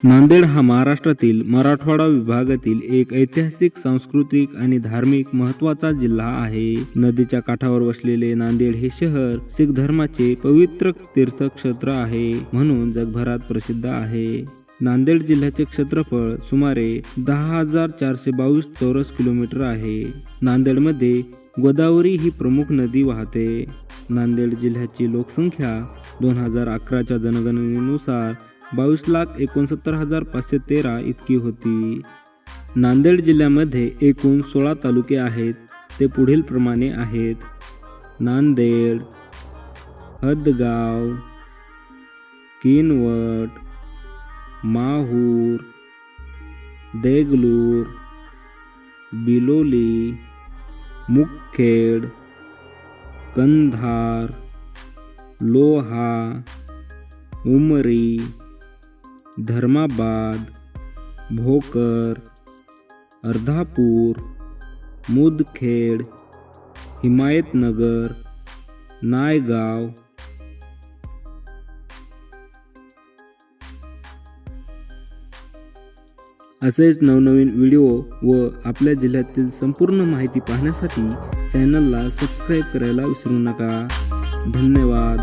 नांदेड हा महाराष्ट्रातील मराठवाडा विभागातील एक ऐतिहासिक, सांस्कृतिक आणि धार्मिक महत्त्वाचा जिल्हा आहे. नदीच्या काठावर वसलेले नांदेड हे शहर शीख धर्माचे पवित्र तीर्थक्षेत्र आहे म्हणून जगभरात प्रसिद्ध आहे. नांदेड जिल्ह्याचे क्षेत्रफळ सुमारे 10,422 चौरस किलोमीटर आहे. नांदेडमध्ये गोदावरी ही प्रमुख नदी वाहते. नांदेड जिल्ह्याची लोकसंख्या 2011च्या जनगणनेनुसार 22,69,513 इतकी होती. नांदेड जिल्ह्यामध्ये एकूण 16 तालुके आहेत. ते पुढील प्रमाणे आहेत: नांदेड, हदगाव, किनवट, माहूर, देगलूर, बिलोली, मुखेड, कंधार, लोहा, उमरी, धर्माबाद, भोकर, अर्धापूर, मुदखेड, हिमायतनगर, नायगाव. असेच नवनवीन व्हिडिओ व आपल्या जिल्ह्यातील संपूर्ण माहिती पाहण्यासाठी चॅनलला सबस्क्राईब करायला विसरू नका. धन्यवाद.